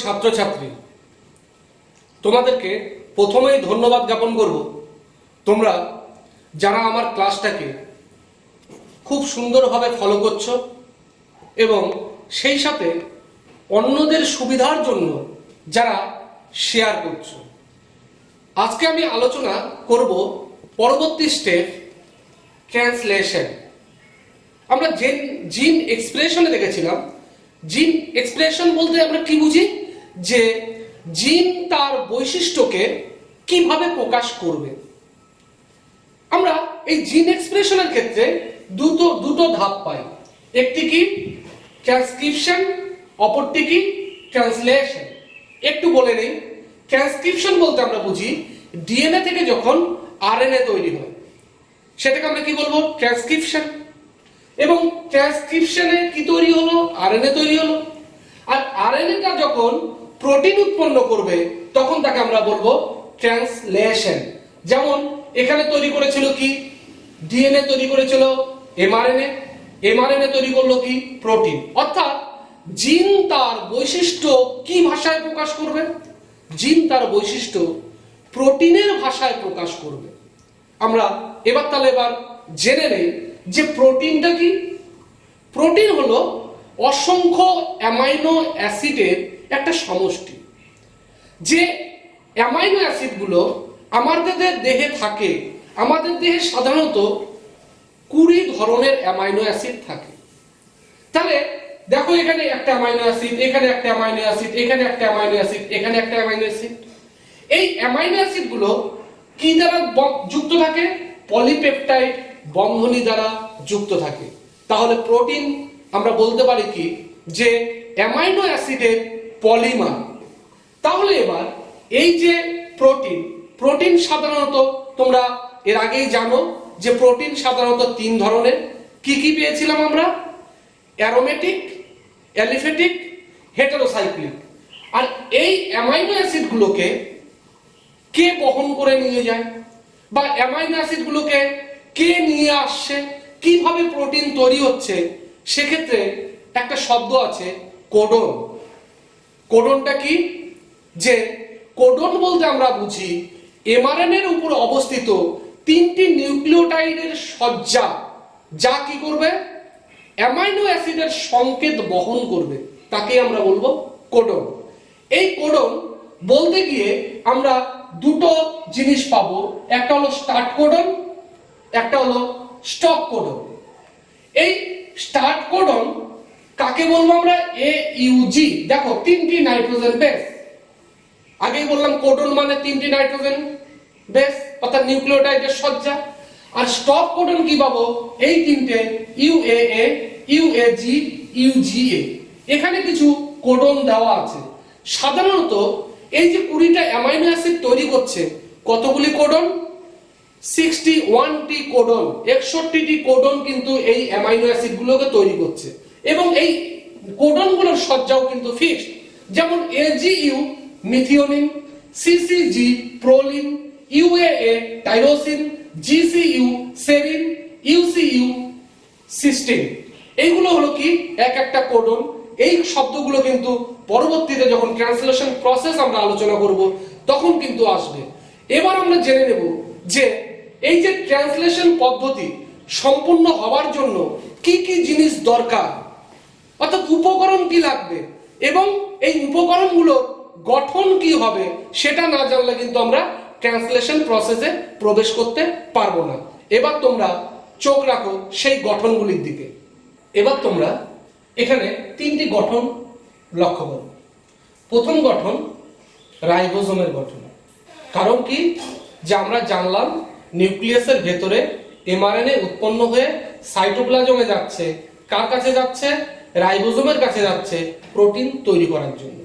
ছাত্রছাত্রী, তোমাদেরকে প্রথমেই ধন্যবাদ জ্ঞাপন করব। তোমরা যারা আমার ক্লাসটাকে খুব সুন্দরভাবে ফলো করছো এবং সেই সাথে অন্যদের সুবিধার জন্য যারা শেয়ার করছো। আজকে আমি আলোচনা করব পরবর্তী স্টেপ, ট্রান্সলেশন। আমরা জিন এক্সপ্রেশনে দেখেছিলাম। জিন এক্সপ্রেশন বলতে আমরা কি বুঝি, যে জিন তার বৈশিষ্ট্যকে কিভাবে প্রকাশ করবে। আমরা এই জিন এক্সপ্রেশনের ক্ষেত্রে দুটো ধাপ পাই। একটি কি ট্রান্সক্রিপশন, অপরটি কি ট্রান্সলেশন। একটু বলে নেই, ট্রান্সক্রিপশন বলতে আমরা বুঝি ডিএনএ থেকে যখন আরএনএ তৈরি হয় সেটাকে আমরা কি বলবো, ট্রান্সক্রিপশন। এবং ট্রান্সক্রিপশনে কি তৈরি হলো, আরএনএ তৈরি হলো। আর আরএনএটা যখন প্রোটিন উৎপন্ন করবে তখন তাকে আমরা বলবো ট্রান্সলেশন। যেমন এখানে তৈরি করেছিল কি, ডিএনএ তৈরি করেছিল এমআরএনএ, এমআরএনএ তৈরি করলো কি, প্রোটিন। অর্থাৎ জিন তার বৈশিষ্ট্য কি ভাষায় প্রকাশ করবে, জিন তার বৈশিষ্ট্য প্রোটিনের ভাষায় প্রকাশ করবে। আমরা এবার জেনে নেই যে প্রোটিনটা কি। প্রোটিন হলো অসংখ্য অ্যামাইনো অ্যাসিডের একটা সমষ্টি। যে অ্যামাইনো অ্যাসিডগুলো আমাদের দেহে থাকে, আমাদের দেহে সাধারণত 20 ধরনের অ্যামাইনো অ্যাসিড থাকে। তাহলে দেখো, এখানে একটা অ্যামাইনো অ্যাসিড, এখানে একটা অ্যামাইনো অ্যাসিড, এখানে একটা অ্যামাইনো অ্যাসিড, এখানে একটা অ্যামাইনো অ্যাসিড। এই অ্যামাইনো অ্যাসিডগুলো কি দ্বারা যুক্ত থাকে, পলিপেপটাইড বন্ধনী দ্বারা যুক্ত থাকে। তাহলে প্রোটিন আমরা বলতে পারি কি, যে অ্যামাইনো অ্যাসিডের পলিমার। তাহলে এবার এই যে প্রোটিন সাধারণত তোমরা এর আগেই জানো যে প্রোটিন সাধারণত 3 ধরনের। কি কি পেয়েছিলাম আমরা, অ্যারোমেটিক, অ্যালিফেটিক, হেটারোসাইক্লিক। আর এই অ্যামাইনো অ্যাসিডগুলোকে কে বহন করে নিয়ে যায়, বা অ্যামাইনো অ্যাসিডগুলোকে কে নিয়ে আসছে, কিভাবে প্রোটিন তৈরি হচ্ছে, সেক্ষেত্রে একটা শব্দ আছে কোডন। কোডনটা কি, যে কোডন বলতে আমরা বুঝি এমআরএনএর উপর অবস্থিত 3টি নিউক্লিওটাইডের সজ্জা, যা কি করবে, অ্যামাইনো অ্যাসিডের সংকেত বহন করবে, তাকে আমরা বলবো কোডন। এই কোডন বলতে গিয়ে আমরা দুটো জিনিস পাবো, একটা হলো স্টার্ট কোডন, একটা হলো স্টপ কোডন। এই স্টার্ট কোডন কাকে বলবো আমরা, AUG। দেখো 3টি নাইট্রোজেন বেস, আগেই বললাম কোডন মানে 3টি নাইট্রোজেন বেস অর্থাৎ নিউক্লিওটাইডের সজ্জা। আর স্টপ কোডন কি পাবো, এই 3টে UAA, UAG, UGA। এখানে কিছু কোডন দেওয়া আছে। সাধারণত এই যে 20টা অ্যামাইনো অ্যাসিড তৈরি করছে, কতগুলি কোডন, 61টি কোডন, 61টি কোডন কিন্তু এই অ্যামাইনো অ্যাসিডগুলোকে তৈরি করছে। এবং এই কোডনগুলোর সজ্জাও কিন্তু ফিক্সড। যেমন AGU methionine, CCG proline, UAA tyrosine, GCU serine, UCU cysteine. এইগুলো হলো কি এক একটা কোডন। এই শব্দগুলো কিন্তু পরবর্তীতে যখন ট্রান্সলেশন প্রসেস আমরা আলোচনা করব তখন কিন্তু আসবে। এবার আমরা জেনে নেব যে এই যে ট্রান্সলেশন পদ্ধতি সম্পূর্ণ হওয়ার জন্য কি কি জিনিস দরকার, অর্থাৎ উপকরণ কি লাগবে, এবং এই উপকরণগুলোর গঠন কি হবে, সেটা না জানলে কিন্তু আমরা ট্রান্সলেশন প্রসেসে প্রবেশ করতে পারবো না। এবার তোমরা চোখ রাখো সেই গঠনগুলির দিকে। এবার তোমরা এখানে 3টি গঠন লক্ষ্য করো। প্রথম গঠন রাইবোজোমের গঠন। কারণ কি, যে আমরা জানলাম নিউক্লিয়াসের ভেতরে এমআরএনএ উৎপন্ন হয়ে সাইটোপ্লাজমে যাচ্ছে, কার কাছে যাচ্ছে, রাইবোজোমের কাছে যাচ্ছে প্রোটিন তৈরি করার জন্য।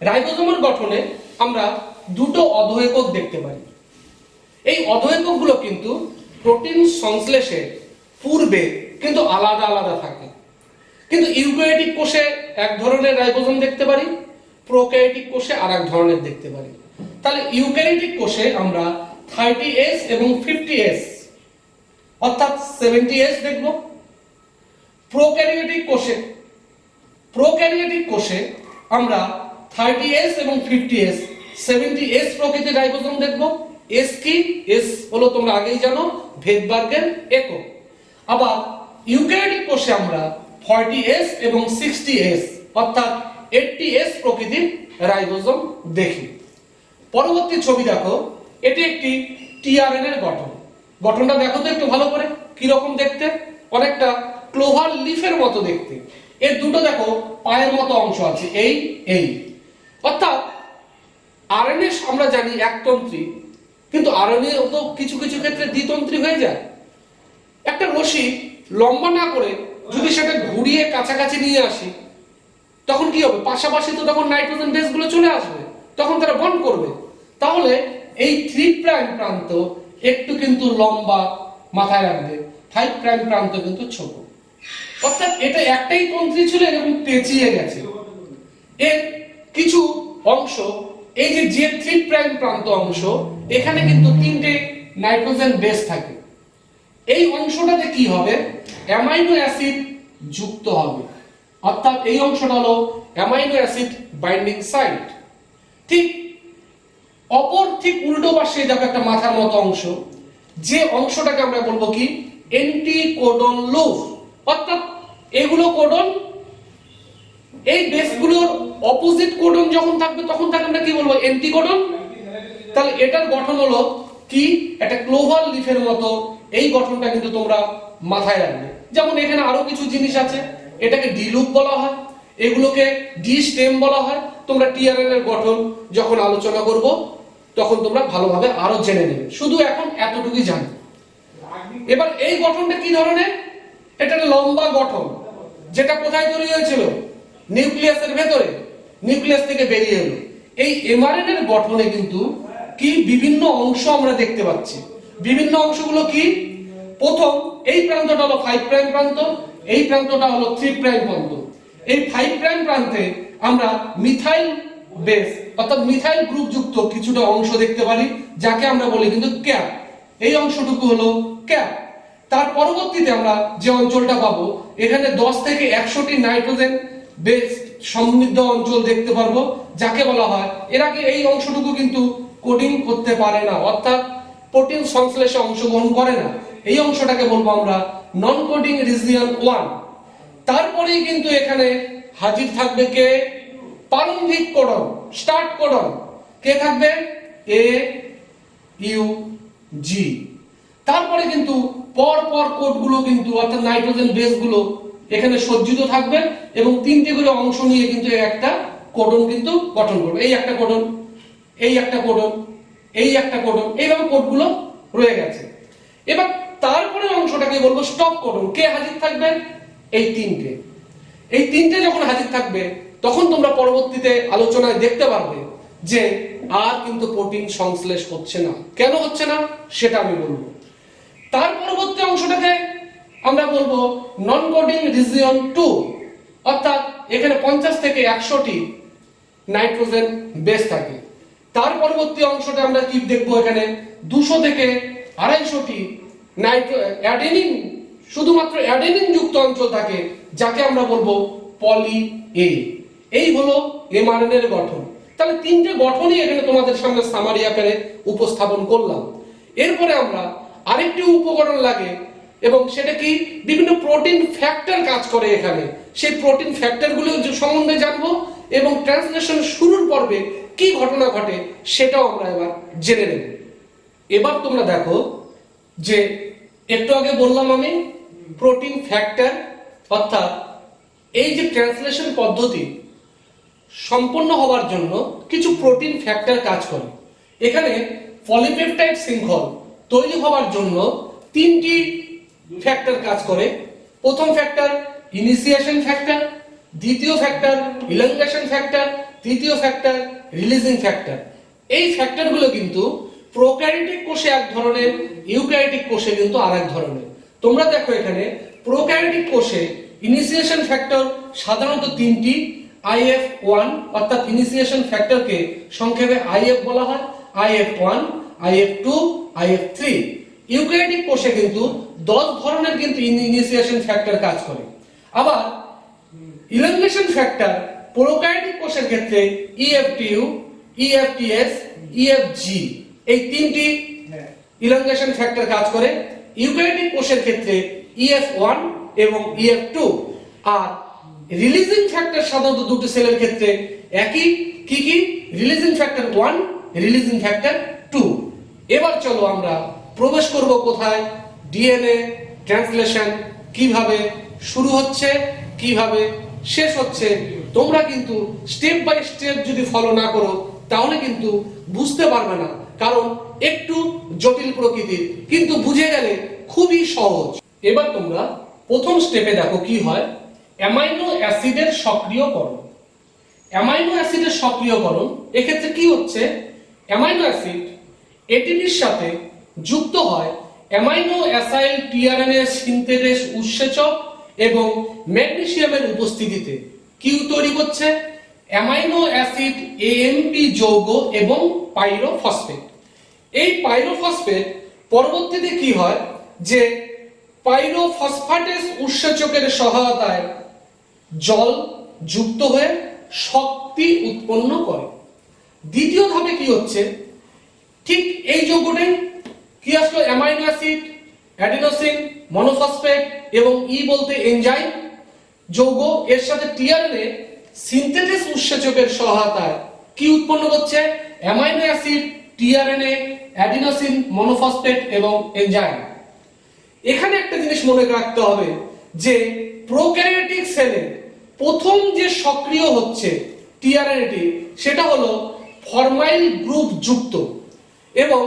রাইবোজোমের গঠনে আমরা দুটো অধঃএকক দেখতে পারি। এই অধঃএককগুলো কিন্তু প্রোটিন সংশ্লেষের পূর্বে কিন্তু আলাদা আলাদা থাকে। কিন্তু ইউক্যারিওটিক কোষে এক ধরনের রাইবোজোম দেখতে পারি, প্রোক্যারিওটিক কোষে আরেক ধরনের দেখতে পারি। তাহলে ইউক্যারিওটিক কোষে আমরা 30S এবং 50S অর্থাৎ 70S দেখব। প্রোক্যারিওটিক কোষে আমরা 30S এবং 50S 70S প্রকৃতির রাইবোজোম দেখব। এস কি? এস হলো তোমরা আগেই জানো ভেদবার্গের একক। আবার ইউক্যারিওটিক কোষে আমরা 40S এবং 60S অর্থাৎ 80S প্রকৃতির রাইবোজোম দেখি। পরবর্তী ছবি দেখো, এটি একটি টিআরএনএর গঠন। গঠনটা দেখো তো একটু ভালো করে, কি রকম দেখতে, অনেকটা ক্লোভার লিফের মতো দেখতে। এর দুটো দেখো পায়ের মতো অংশ আছে, এই অর্থাৎ আরএনএ আমরা জানি একতন্ত্রী, কিন্তু আরএনএ তো কিছু কিছু ক্ষেত্রে দ্বিতন্ত্রী হয়ে যায়। একটা রশি লম্বা না করে যদি সেটা ঘুরিয়ে কাছাকাছি নিয়ে আসি, তখন কি হবে? পাশাপাশি তো তখন নাইট্রোজেন বেসগুলো চলে আসবে, তখন তারা বন্ড করবে। তাহলে এই 3 প্রাইম প্রান্ত একটু কিন্তু লম্বা, মাথায় রাখবে 5 প্রাইম প্রান্ত কিন্তু ছোট। অর্থাৎ এটা একটাই তন্ত্রী ছিল এবং পেঁচিয়ে গেছে। এর কিছু অংশ, এই যে 3 প্রাইম প্রান্ত অংশ, এখানে কিন্তু 3টে নাইট্রোজেন বেস থাকে। এই অংশটাতে কি হবে? অ্যামাইনো অ্যাসিড যুক্ত হবে, অর্থাৎ এই অংশটা হলো অ্যামাইনো অ্যাসিড বাইন্ডিং সাইট। ঠিক ঠিক উল্টো পাশে দেখো একটা মাথার মতো অংশ, যে অংশটাকে আমরা বলবো কি অ্যান্টিকোডন লুপ। অর্থাৎ এগুলো কোডন, এই বেসগুলোর অপোজিট কোডন যখন থাকবে তখন তাকে আমরা কি বলবো? অ্যান্টিকোডন। তাহলে এটার গঠন হলো কি একটা ক্লোভার লিফের মতো। এই গঠনটা কিন্তু তোমরা মাথায় রাখবে। যেমন এখানে আরো কিছু জিনিস আছে, এটাকে ডি লুপ বলা হয়, এগুলোকে ডি স্টেম বলা হয়। তোমরা টিআরএন এর গঠন যখন আলোচনা করব তখন তোমরা ভালোভাবে আরো জেনে নেবে, শুধু এখন এতটুকুই জানো। এবার এই গঠনটা কি ধরনের? এটা লম্বা গঠন, যেটা কোথায় তৈরি হয়েছিল? নিউক্লিয়াসের ভেতরে, নিউক্লিয়াস থেকে বেরিয়ে এলো। এই এমআরএনএ এর গঠনে কিন্তু কি বিভিন্ন অংশ আমরা দেখতে পাচ্ছি। বিভিন্ন অংশগুলো কি? প্রথম এই প্রান্তটা হলো 5 প্রাইম প্রান্ত, এই প্রান্তটা হলো 3 প্রাইম প্রান্ত। এই 5 প্রাইম প্রান্তে আমরা মিথাইল বেস অর্থাৎ মিথাইল গ্রুপ যুক্ত কিছুটা অংশ দেখতে পারি, যাকে আমরা বলি কিন্তু ক্যাপ। এই অংশটুকু হলো ক্যাপ। তার পরবর্তীতে আমরা যে অঞ্চলটা পাবো, এখানে 10 থেকে 100টি নাইট্রোজেন বেস সমৃদ্ধ অঞ্চল দেখতে পারবো, যাকে বলা হয়, এর আগে এই অংশটুকু কিন্তু কোডিং করতে পারে না, অর্থাৎ প্রোটিন সংশ্লেষে অংশগ্রহণ করে না। এই অংশটাকে বলবো আমরা নন কোডিং রিজিয়ন 1। তারপরেই কিন্তু এখানে হাজির থাকবে কে? প্রারম্ভিক কোডন, স্টার্ট কোডন। কে থাকবে? A U G. তারপরে কিন্তু পর পর কোডগুলো কিন্তু অর্থাৎ নাইট্রোজেন বেসগুলো এখানে সজ্জিত থাকবে এবং 3টে করে অংশ নিয়ে কিন্তু একটা কোডন কিন্তু গঠন করবে। এই একটা কোডন, এই একটা কোডন, এই একটা কোডন, এইভাবে কোডগুলো রয়ে গেছে। এবার তারপরে অংশটাকে বলবো স্টপ কোডন। কে হাজির থাকবে? এই 3টে। এই 3টে যখন হাজির থাকবে তখন তোমরা পরবর্তীতে আলোচনায় দেখতে পারবে যে আর কিন্তু প্রোটিন সংশ্লেষ হচ্ছে না। কেন হচ্ছে না সেটা আমি বলবো। তার পরবর্তী অংশটাকে আমরা বলবো নন কোডিং রিজিয়ন 2, অর্থাৎ এখানে 50 থেকে 100টি নাইট্রোজেন বেস থাকে। তার পরবর্তী অংশটা আমরা কি দেখবো? এখানে 200 থেকে 250টি অ্যাডেনিন, শুধুমাত্র অ্যাডেনিন যুক্ত অঞ্চল থাকে, যাকে আমরা বলবো পলি এ। এই হলো এমআরএনএ এর গঠন। তাহলে 3টে গঠনই এখানে তোমাদের সামনে সামারি আকারে উপস্থাপন করলাম। এরপরে আমরা আরেকটি উপকরণ লাগে এবং সেটা কি? বিভিন্ন প্রোটিন ফ্যাক্টর কাজ করে এখানে। সেই প্রোটিন ফ্যাক্টরগুলো সম্বন্ধে জানবো এবং ট্রান্সলেশন শুরুর পর্বে কি ঘটনা ঘটে সেটাও আমরা এবার জেনে নেব। এবার তোমরা দেখো যে একটু আগে বললাম আমি প্রোটিন ফ্যাক্টর, অর্থাৎ এই যে ট্রান্সলেশন পদ্ধতি সম্পন্ন হওয়ার জন্য কিছু প্রোটিন ফ্যাক্টর কাজ করে। এখানে পলিপেপটাইড শৃঙ্খল তৈরি হওয়ার জন্য 3টি ফ্যাক্টর কাজ করে। প্রথম ফ্যাক্টর ইনিশিয়েশন ফ্যাক্টর, দ্বিতীয় ফ্যাক্টর ইলংগেশন ফ্যাক্টর, তৃতীয় ফ্যাক্টর রিলিজিং ফ্যাক্টর। এই ফ্যাক্টরগুলো কিন্তু প্রোক্যারিওটিক কোষে এক ধরনের, ইউক্যারিওটিক কোষে কিন্তু আরেক ধরনের। তোমরা দেখো এখানে প্রোক্যারিওটিক কোষে ইনিশিয়েশন ফ্যাক্টর সাধারণত 3টি, IF1 অর্থাৎ ইনিশিয়েশন ফ্যাক্টরকে সংক্ষেপে IF বলা হয়, IF1, IF2, IF3। ইউক্যারিওটিক কোষে কিন্তু 10 ধরনের কিন্তু ইনিশিয়েশন ফ্যাক্টর কাজ করে। আবার ইলংগেশন ফ্যাক্টর প্রোক্যারিওটিক কোষের ক্ষেত্রে EF2, EFTS, EFG এই তিনটি ইলংগেশন ফ্যাক্টর কাজ করে। ইউক্যারিওটিক কোষের ক্ষেত্রে EF1 এবং EF2। আর রিলিজিং ফ্যাক্টর সাধারণত দুটো সেলের ক্ষেত্রে একই, কি কি? Releasing factor 1, releasing factor 2। এবার চলো আমরা প্রবেশ করব কোথায়? ডিএনএ ট্রান্সলেশন কিভাবে শুরু হচ্ছে, কিভাবে শেষ হচ্ছে। তোমরা কিন্তু স্টেপ বাই স্টেপ যদি ফলো না করো তাহলে কিন্তু বুঝতে পারবে না, কারণ একটু জটিল প্রকৃতির, কিন্তু বুঝে গেলে খুবই সহজ। এবার তোমরা প্রথম স্টেপে দেখো কি হয়। অ্যামাইনো অ্যাসিডের সক্রিয়করণ। অ্যামাইনো অ্যাসিডের সক্রিয়করণ এক্ষেত্রে কি হচ্ছে? অ্যামাইনো অ্যাসিড এটিপির সাথে যুক্ত হয় অ্যামাইনো অ্যাসাইল টিআরএনএ সিনথেটেস উৎসেচক এবং ম্যাগনেসিয়ামের উপস্থিতিতে কি তৈরি করছে? অ্যামাইনো অ্যাসিড এএমপি যৌগ এবং পাইরোফসফেট। এই পাইরোফসফেট পরবর্তীতে কি হয় যে পাইরোফসফেটেস উৎসেচকের সহায়তায় জল যুক্ত হয়ে শক্তি উৎপন্ন করে। দ্বিতীয় ধাপে কি হচ্ছে? ঠিক এই যৌগটাই কি আসলো? অ্যামাইনো অ্যাসিড, অ্যাডিনোসিন মনোফসফেট এবং বলতে এনজাইম যৌগ, এর সাথে টিআরএনএ সিনথেটেস উৎসেচকের সহায়তায় কি উৎপন্ন করছে? Amino acid, tRNA, adenosine monophosphate এবং এনজাইম। এখানে একটা জিনিস মনে রাখতে হবে যে প্রোক্যারিওটিক সেলে প্রথম যে সক্রিয় হচ্ছে টিআরএনএটি সেটা হলো ফরমাইল গ্রুপ যুক্ত, এবং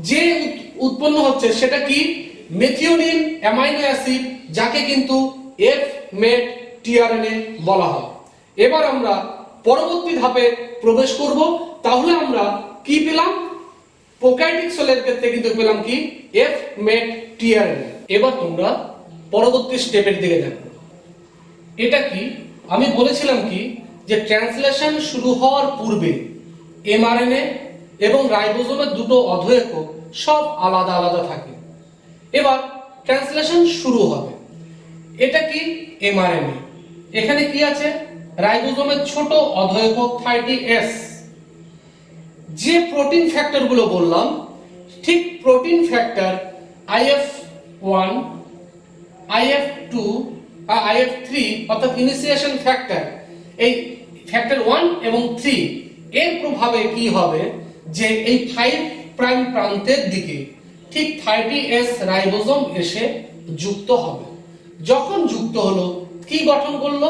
যে উৎপন্ন হচ্ছে সেটা কি? মেথিওনিন অ্যামাইনো অ্যাসিড, যাকে কিন্তু F-MET টিআরএনএ বলা হয়। এবার আমরা পরবর্তী ধাপে প্রবেশ করব। তাহলে আমরা কি পেলাম? প্রোক্যারিওটিক সেলের ক্ষেত্রে কিন্তু পেলাম কি? F-MET tRNA. এবার তোমরা পরবর্তী স্টেপের দিকে দেখো। এটা কি? আমি বলেছিলাম কি যে ট্রান্সলেশন শুরু হওয়ার পূর্বে এমআরএনএ এবং রাইবোজোমের দুটো অধঃএকক সব আলাদা আলাদা থাকে। এবার ট্রান্সলেশন শুরু হবে। এটা কি? এমআরএনএ। এখানে কি আছে? রাইবোজোমের ছোট অধঃএকক 30S। যে প্রোটিন ফ্যাক্টর গুলো বললাম, ঠিক প্রোটিন ফ্যাক্টর IF1, IF2 আর IF3 অর্থাৎ ইনিশিয়েশন ফ্যাক্টর, এই ফ্যাক্টর 1 এবং 3 এর প্রভাবে কি হবে যে এই 5 প্রাইম প্রান্তের দিকে ঠিক 30S রাইবোজোম এসে যুক্ত হবে। যখন যুক্ত হলো কি গঠন করলো?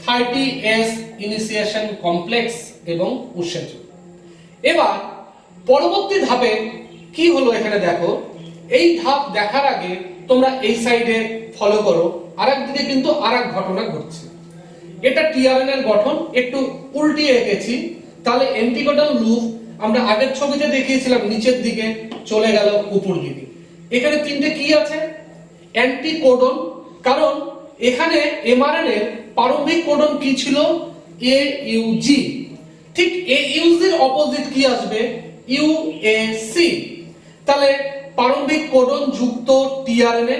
30S ইনিশিয়েশন কমপ্লেক্স এবং উৎসেচক। এবার পরবর্তী ধাপে কি হলো এখানে দেখো। এই ধাপ দেখার আগে তোমরা এই সাইডে ফলো করো, আরেক দিকে কিন্তু আরেক ঘটনা ঘটছে। এটা টিআরএনএ এর গঠন একটু উল্টিয়ে এঁকেছি, তাহলে অ্যান্টিকোডন লুপ আমরা আগের ছবিতে দেখিয়েছিলাম নিচের দিকে চলে গেল উপর দিকে। এখানে তিনটে কি আছে? অ্যান্টিকোডন, কারণ এখানে এমআরএনএ এর প্রারম্ভিক কোডন কি ছিল? AUG। ঠিক AUG এর অপোজিট কি আসবে? UAC। তাহলে প্রারম্ভিক কোডন যুক্ত টিআরএনএ,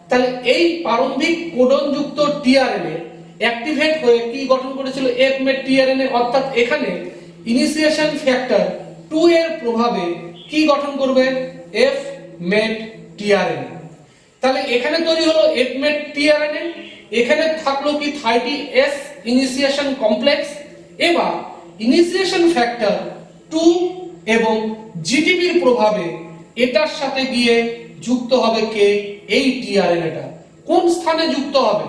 তাহলে এই প্রারম্ভিক কোডন যুক্ত টিআরএনএ অ্যাক্টিভেট হয়ে কি গঠন করেছিল? F-MET tRNA. অর্থাৎ এখানে ইনিশিয়েশন ফ্যাক্টর 2 এর প্রভাবে কি গঠন করবে? F-MET tRNA. তাহলে এখানে তৈরি হলো F-MET টিআরএনএ, এখানে থাকলো কি? 30S initiation complex. এবার ইনিশিয়েশন ফ্যাক্টর 2 এবং জিটিপির প্রভাবে এটার সাথে গিয়ে যুক্ত হবে কে? এই টিআরএনএটা। কোন স্থানে যুক্ত হবে?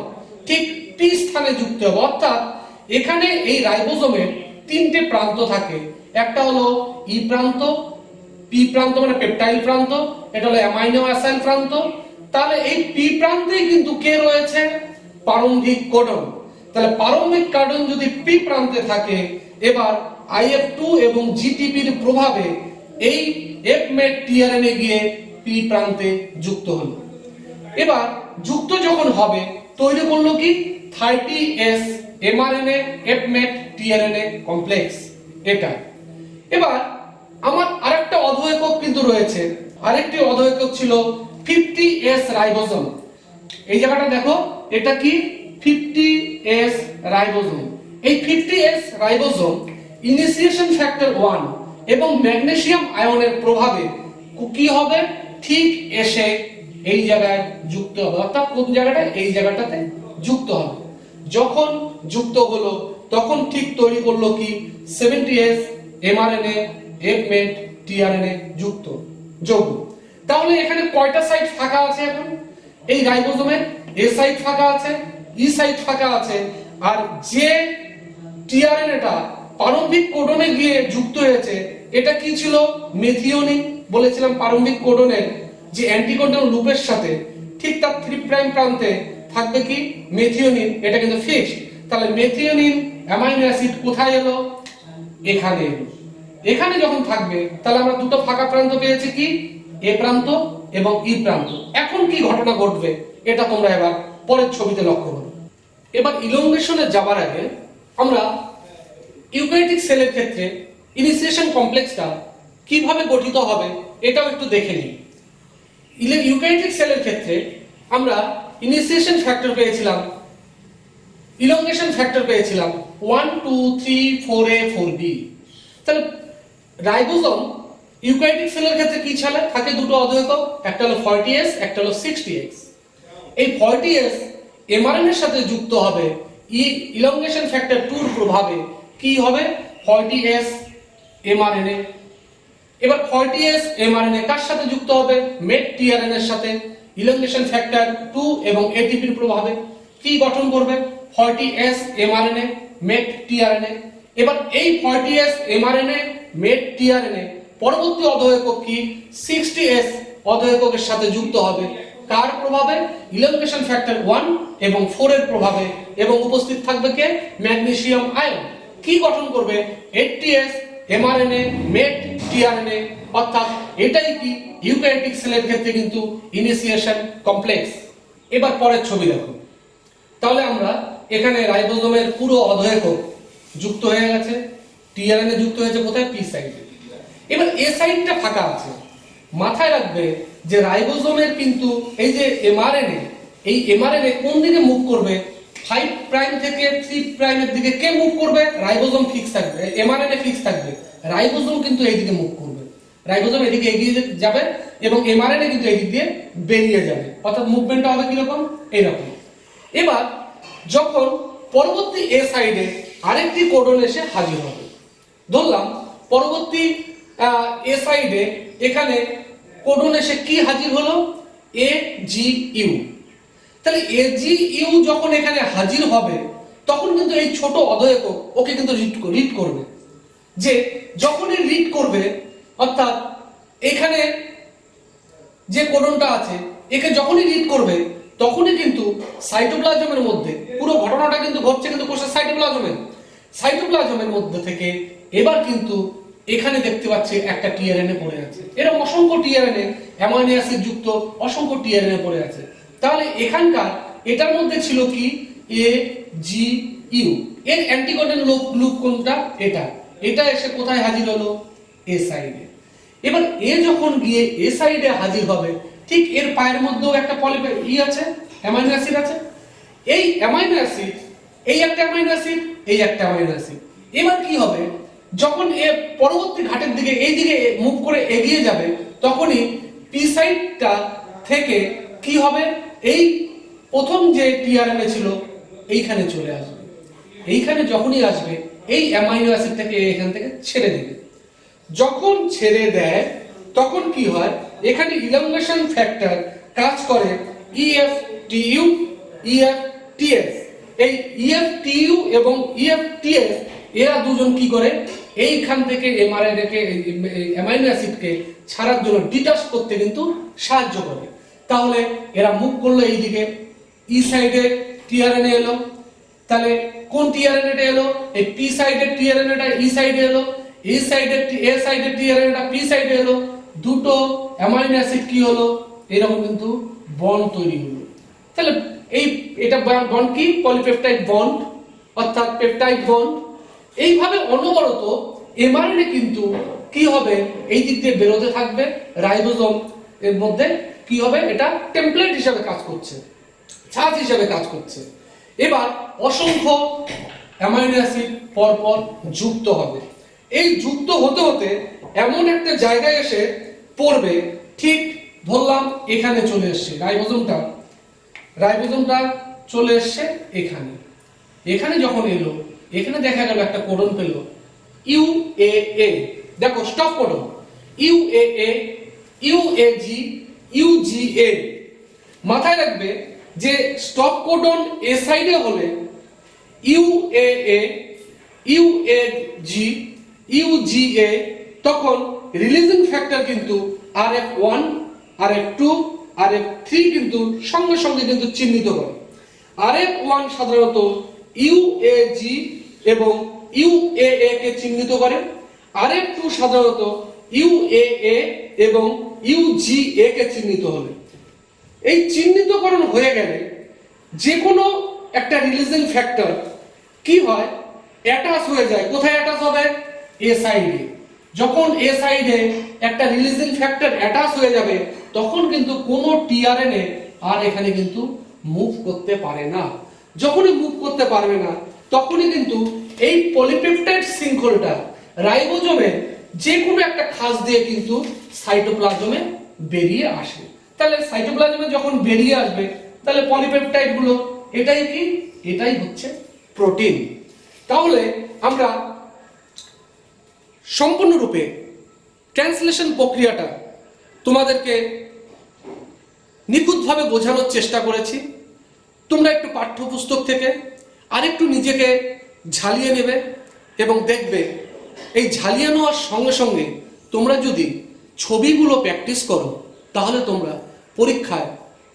ঠিক টি স্থানে যুক্ত হবে। অর্থাৎ এখানে এই রাইবোজোমের তিনটে প্রান্ত থাকে, একটা হলো ই প্রান্ত, পি প্রান্ত মানে পেপটাইল প্রান্ত, এটা হলো অ্যামাইনো অ্যাসাইল প্রান্ত। তাহলে এই পি প্রান্তে কিন্তু কে রয়েছে? প্রারম্ভিক কোডন। তাহলে প্রারম্ভিক কোডন যদি পি প্রান্তে থাকে, এবার IF2 এবং জিটিপির প্রভাবে এই F-MET টিআরএনএ গিয়ে পি প্রান্তে যুক্ত হলো। এবার যুক্ত যখন হবে তৈরি করলো কি? 30S mRNA F-MET tRNA complex এটা। এবার আমার আরেকটা অধঃএকক কিন্তু রয়েছে, আরেকটি অধঃএকক ছিল 50S রাইবোজোম। এই জায়গাটা দেখো, এটা কি? 50S ribosome. এই 50S রাইবোজোম ইনিশিয়েশন ফ্যাক্টর 1 এবং ম্যাগনেসিয়াম আয়নের প্রভাবে কি হবে, ঠিক এসে এই জায়গায় যুক্ত হবে, অর্থাৎ কোন জায়গাটায়, এই জায়গাটাতে যুক্ত হবে। যখন যুক্ত হলো তখন ঠিক তৈরি করলো কি 70S mRNA F-MENT tRNA যুক্ত যৌগ। তাহলে এখানে কয়টা সাইট ফাঁকা আছে এখন? এই রাইবোজোমের এ সাইট ফাঁকা আছে, ই সাইট ফাঁকা আছে, আর যে টিআরএনএটা প্রারম্ভিক কোডনে গিয়ে যুক্ত হয়েছে এটা কি ছিল? মেথিওনিন। বলেছিলাম প্রারম্ভিক কোডনের যে অ্যান্টিকোডন লুপের সাথে ঠিক তার 3 প্রাইম প্রান্তে থাকবে কি মেথিওনিন, এটা কিন্তু ফিক্সড। তাহলে মেথিওনিন অ্যামাইনো অ্যাসিড কোথায় এলো? এখানে এলো। এখানে যখন থাকবে তাহলে আমরা দুটো ফাঁকা প্রান্ত পেয়েছি, কি এ প্রান্ত এবং ই প্রান্ত। এখন কি ঘটনা ঘটবে এটা তোমরা এবার পরের ছবিতে লক্ষ্য করো। এবার ইলংগেশনে যাবার আগে আমরা ইউক্যারিওটিক সেলের ক্ষেত্রে ইনিশিয়েশন কমপ্লেক্সটা কিভাবে গঠিত হবে এটাও একটু দেখে নিই। ইউক্যারিওটিক সেলের ক্ষেত্রে আমরা ইনিশিয়েশন ফ্যাক্টর পেয়েছিলাম, ইলংগেশন ফ্যাক্টর পেয়েছিলাম 1 2 3 4a 4b। তাহলে রাইবোজোম ইউক্যারিওটিক সেলের ক্ষেত্রে কি থাকে? দুটো অধঃকক, একটা হলো 40S, একটা হলো 60X। এই 40S mRNA এর সাথে যুক্ত হবে ইলংগেশন ফ্যাক্টর 2 এর প্রভাবে, কি হবে 40S mRNA। এবার 40S mRNA কার সাথে যুক্ত হবে? মেট tRNA এর সাথে। ইলংগেশন ফ্যাক্টর 2 এবং ATP এর প্রভাবে কি গঠন করবে? 40S mRNA মেট tRNA। এবার এই 40S mRNA মেট tRNA পরবর্তী অধঃকক কি 60S অধঃককের সাথে যুক্ত হবে। কার প্রভাবে? ইলংগেশন ফ্যাক্টর 1 এবং 4 এর প্রভাবে, এবং উপস্থিত থাকবে কে? Magnesium ion. কি গঠন করবে? 80S mRNA মেট tRNA। অর্থাৎ এটাই কি ইউক্যারিওটিক সেলের ক্ষেত্রে কিন্তু ইনিশিয়েশন কমপ্লেক্স। এবার পরের ছবি দেখো। তাহলে আমরা এখানে রাইবোজোমের পুরো অধঃকক যুক্ত হয়ে গেছে, tRNA যুক্ত হয়েছে কোথায়? পি সাইডে। এবার এ সাইডটা ফাঁকা আছে। মাথায় রাখবে যে রাইবোজোমের কিন্তু এই যে mRNA, এই mRNA কোন দিকে মুভ করবে? 5 প্রাইম থেকে 3 প্রাইমের দিকে কে মুভ করবে? রাইবোজোম ফিক্স থাকবে, mRNA ফিক্স থাকবে। রাইবোজোম কিন্তু এই দিকে মুভ করবে, রাইবোজোম এদিকে এগিয়ে যাবে এবং mRNA কিন্তু এই দিক দিয়ে বেরিয়ে যাবে। অর্থাৎ মুভমেন্টটা হবে কি রকম? এই রকম। এবার যখন পরবর্তী এ সাইডে আরেকটি কোডন এসে হাজির হবে, ধরলাম পরবর্তী এ সাইডে এখানে কোডন এসে কি হাজির হলো? AGU। তাহলে AGU যখন এখানে হাজির হবে তখন কিন্তু এই ছোট অধঃকক ওকে কিন্তু রিড করবে। যে যখনই রিড করবে, অর্থাৎ এখানে যে কোডনটা আছে একে যখনই রিড করবে তখনই কিন্তু সাইটোপ্লাজমের মধ্যে পুরো ঘটনাটা কিন্তু ঘটছে কিন্তু কোষের সাইটোপ্লাজমের মধ্যে থেকে এবার কিন্তু এখানে দেখতে পাচ্ছি একটা টিআরএনএ পড়ে আছে। এরকম অসংখ্য টিআরএনএ, অ্যামাইনো অ্যাসিড যুক্ত অসংখ্য টিআরএনএ পড়ে আছে। তাহলে এখানকার এটার মধ্যে ছিল কি AGU। এর অ্যান্টিকোডন লুপ কোনটা? এটা এসে কোথায় হাজির হলো? এ সাইডে। এবার এ যখন গিয়ে এ সাইডে হাজির হবে ঠিক এর পায়ের মধ্যেও একটা আছে, অ্যামাইনো অ্যাসিড আছে। এই অ্যামাইনো অ্যাসিড, এই একটা অ্যামাইনো অ্যাসিড, এই একটা অ্যামাইনো অ্যাসিড। এবার কি হবে? যখন এ পরবর্তী ঘাটের দিকে এই দিকে মুভ করে এগিয়ে যাবে তখনই পি সাইডটা থেকে কি হবে? এই প্রথম যে টিআরএনএ ছিল এইখানে চলে আসবে। এইখানে যখনই আসবে এই অ্যামাইনো অ্যাসিডটাকে এখান থেকে ছেড়ে দেবে। যখন ছেড়ে দেয় তখন কি হয়? এখানে ইলংগেশন ফ্যাক্টর কাজ করে EFTU EFTS। এই EFTU এবং EFTS এরা দুজন কি করে? এইখান থেকে mRNA কে অ্যামাইনো অ্যাসিডকে ছাড়ার জন্য ডিটাচ করতে কিন্তু সাহায্য করে। তাহলে এরা মুভ করলো এইদিকে, ই সাইডে টিআরএনএ এলো। তাহলে কোন টিআরএনএটা এলো? এই পি সাইডের টিআরএনএটা ই সাইডে এলো, এই সাইডের এ সাইডের টিআরএনএটা পি সাইডে এলো। দুটো অ্যামাইনো অ্যাসিড কি হলো? এরকম কিন্তু বন্ড তৈরি হলো। তাহলে এটা বন্ড কি? পলিপেপটাইড বন্ড, অর্থাৎ পেপটাইড বন্ড। এইভাবে অনবরত mRNA কিন্তু কি হবে? এই দিক দিয়ে বেরোতে থাকবে। রাইবোজোম এর মধ্যে কি হবে? এটা টেমপ্লেট হিসেবে কাজ করছে, ছাঁচ হিসেবে কাজ করছে। এবার অসংখ্য অ্যামাইনো অ্যাসিড পরপর যুক্ত হবে। এই যুক্ত হতে হতে এমন একটা জায়গায় এসে পড়বে, ঠিক ধরলাম এখানে চলে এসছে রাইবোজোমটা চলে এসছে এখানে। এখানে যখন এলো, এখানে দেখা গেল একটা কোডন পেল UAA, দেখো stop codon UAA, UAG, UGA। মাথায় রাখবে যে স্টপ কোডন এ সাইডে হলে UAA, UAG, UGA, তখন রিলিজিং ফ্যাক্টর কিন্তু RF1, RF2, RF3 কিন্তু সঙ্গে সঙ্গে কিন্তু চিহ্নিত করে। RF1 সাধারণত UAG এবং UAA কে চিহ্নিত করে, RF2 সাধারণত UAA এবং UGA কে চিহ্নিত হবে। এই চিহ্নিতকরণ হয়ে গেলে যে কোনো একটা রিলিজিং ফ্যাক্টর কি হয়, অ্যাটাচ হয়ে যায়। কোথায় অ্যাটাচ হবে? এ সাইডে। যখন এ সাইডে একটা রিলিজিং ফ্যাক্টর অ্যাটাচ হয়ে যাবে, তখন কিন্তু কোনো টিআরএনএ আর এখানে কিন্তু মুভ করতে পারে না। যখনই মুভ করতে পারবে না, তখনই কিন্তু এই পলিপেপটাইড শৃঙ্খলটা রাইবোজোমের যে কোনো একটা খাস দিয়ে কিন্তু সাইটোপ্লাজমে বেরিয়ে আসে। তাহলে সাইটোপ্লাজমে যখন বেরিয়ে আসবে, তাহলে পলিপেপটাইড গুলো এটাই কি? এটাই হচ্ছে প্রোটিন। তাহলে আমরা সম্পূর্ণরূপে ট্রান্সলেশন প্রক্রিয়াটা তোমাদেরকে নিখুঁতভাবে বোঝানোর চেষ্টা করেছি। তোমরা একটু পাঠ্যপুস্তক থেকে আরেকটু নিজেকে ঝালিয়ে নেবে এবং দেখবে এই ঝালিয়ে নেওয়ার সঙ্গে সঙ্গে তোমরা যদি ছবিগুলো প্র্যাকটিস করো, তাহলে তোমরা পরীক্ষায়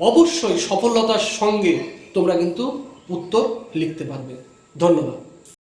অবশ্যই সফলতার সঙ্গে তোমরা কিন্তু উত্তর লিখতে পারবে। ধন্যবাদ।